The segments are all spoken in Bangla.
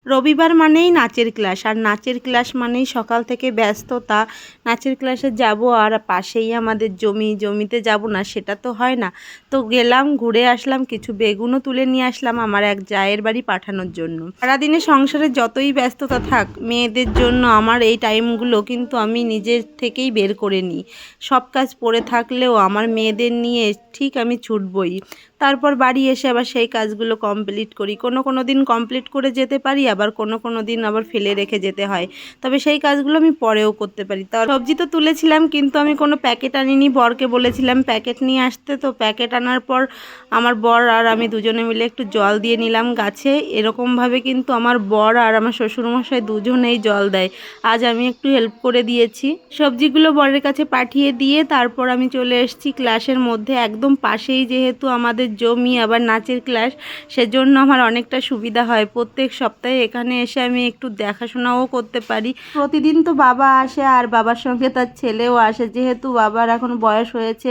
রবিবার মানেই নাচের ক্লাস, আর নাচের ক্লাস মানেই সকাল থেকে ব্যস্ততা। নাচের ক্লাসে যাব আর পাশেই আমাদের জমিতে যাব না সেটা তো হয় না। তো গেলাম, ঘুরে আসলাম, কিছু বেগুনও তুলে নিয়ে আসলাম আমার এক জায়ের বাড়ি পাঠানোর জন্য। সারাদিনে সংসারে যতই ব্যস্ততা থাক, মেয়েদের জন্য আমার এই টাইমগুলো কিন্তু আমি নিজের থেকেই বের করে নিই। সব কাজ পড়ে থাকলেও আমার মেয়েদের নিয়ে ঠিক আমি ছুটবই। তারপর বাড়ি এসে আবার সেই কাজগুলো কমপ্লিট করি। কোনো দিন কমপ্লিট করে যেতে পারি, আবার কোনো দিন আবার ফেলে রেখে যেতে হয়। তবে সেই কাজগুলো আমি পরেও করতে পারি। তা সবজি তো তুলেছিলাম, কিন্তু আমি কোনো প্যাকেট আনিনি। বরকে বলেছিলাম প্যাকেট নিয়ে আসতে, তো প্যাকেট আনার পর আমার বর আর আমি দুজনে মিলে একটু জল দিয়ে নিলাম গাছে। এরকমভাবে কিন্তু আমার বর আর আমার শ্বশুরমশাই দুজনেই জল দেয়। আজ আমি একটু হেল্প করে দিয়েছি। সবজিগুলো বরের কাছে পাঠিয়ে দিয়ে তারপর আমি চলে এসেছি ক্লাসের মধ্যে। একদম পাশেই যেহেতু আমাদের জমি, আবার নাচের ক্লাস, সেজন্য আমার অনেকটা সুবিধা হয়। প্রত্যেক সপ্তাহে এখানে এসে আমি একটু দেখাশোনাও করতে পারি। প্রতিদিন তো বাবা আসে, আর বাবার সঙ্গে তার ছেলেও আসে। যেহেতু বাবার এখন বয়স হয়েছে,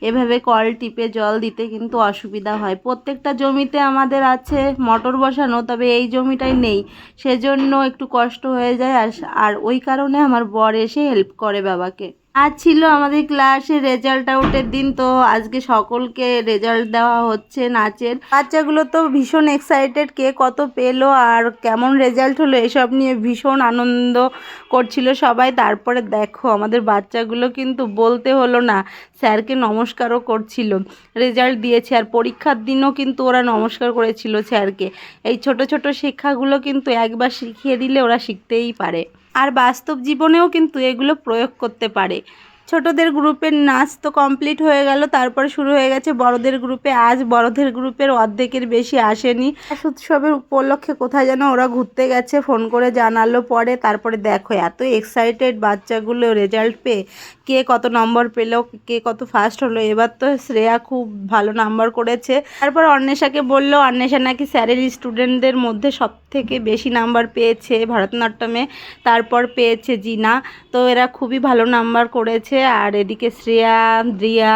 এভাবে কল টিপে জল দিতে কিন্তু অসুবিধা হয়। প্রত্যেকটা জমিতে আমাদের আছে মোটর বসানো, তবে এই জমিটাই নেই, সেজন্য একটু কষ্ট হয়ে যায়। আর ওই কারণে আমার বর এসে হেল্প করে বাবাকে। আজ ছিল আমাদের ক্লাসের রেজাল্ট আউটের দিন, তো আজকে সকলকে রেজাল্ট দেওয়া হচ্ছে নাচের। বাচ্চাগুলো তো ভীষণ এক্সাইটেড, কে কত পেলো আর কেমন রেজাল্ট হলো এসব নিয়ে ভীষণ আনন্দ করছিল সবাই। তারপরে দেখো আমাদের বাচ্চাগুলো কিন্তু বলতে হলো না, স্যারকে নমস্কারও করছিল। রেজাল্ট দিয়েছে, আর পরীক্ষার দিনও কিন্তু ওরা নমস্কার করেছিল স্যারকে। এই ছোট ছোট শিক্ষাগুলো কিন্তু একবার শিখিয়ে দিলে ওরা শিখতেই পারে, আর বাস্তব জীবনেও কিন্তু এগুলো প্রয়োগ করতে পারে। ছোটদের গ্রুপের নাচ তো কমপ্লিট হয়ে গেল, তারপরে শুরু হয়ে গেছে বড়দের গ্রুপে। আজ বড়দের গ্রুপের অর্ধেকের বেশি আসেনি। উৎসবের উপলক্ষে কোথায় যেন ওরা ঘুরতে গেছে, ফোন করে জানালো পরে। তারপরে দেখো এত এক্সাইটেড বাচ্চাগুলো রেজাল্ট পেয়ে, কে কত নম্বর পেলো, কে কত ফার্স্ট হলো। এবার তো শ্রেয়া খুব ভালো নাম্বার করেছে। তারপর অন্বেষাকে বললো, অন্বেষা নাকি স্যারের স্টুডেন্টদের মধ্যে সব থেকে বেশি নাম্বার পেয়েছে ভারতনাট্যমে। তারপর পেয়েছে জিনা। তো এরা খুবই ভালো নাম্বার করেছে। আর এদিকে শ্রেয়া, রিয়া,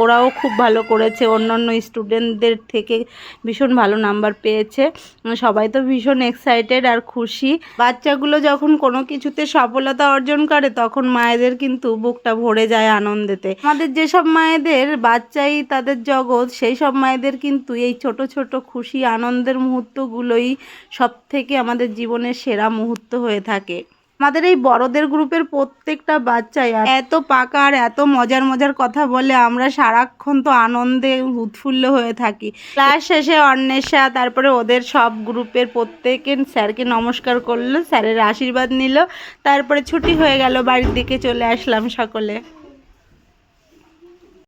ওরাও খুব ভালো করেছে, অন্যান্য স্টুডেন্টদের থেকে ভীষণ ভালো নাম্বার পেয়েছে। সবাই তো ভীষণ এক্সাইটেড আর খুশি। বাচ্চাগুলো যখন কোনো কিছুতে সফলতা অর্জন করে, তখন মায়েদের কিন্তু বুকটা ভরে যায় আনন্দেতে। আমাদের যেসব মায়েদের বাচ্চাই তাদের জগৎ, সেই সব মায়েদের কিন্তু এই ছোট ছোট খুশি আনন্দের মুহূর্তগুলোই সব থেকে আমাদের জীবনের সেরা মুহূর্ত হয়ে থাকে। আমাদের এই বড়দের গ্রুপের প্রত্যেকটা বাচ্চাই এত পাকা আর এত মজার মজার কথা বলে, আমরা সারাক্ষণ তো আনন্দে উৎফুল্ল হয়ে থাকি। ক্লাস শেষে অন্বেষা তারপরে ওদের সব গ্রুপের প্রত্যেকে স্যারকে নমস্কার করলো, স্যারের আশীর্বাদ নিল। তারপরে ছুটি হয়ে গেল, বাড়ির দিকে চলে আসলাম সকলে।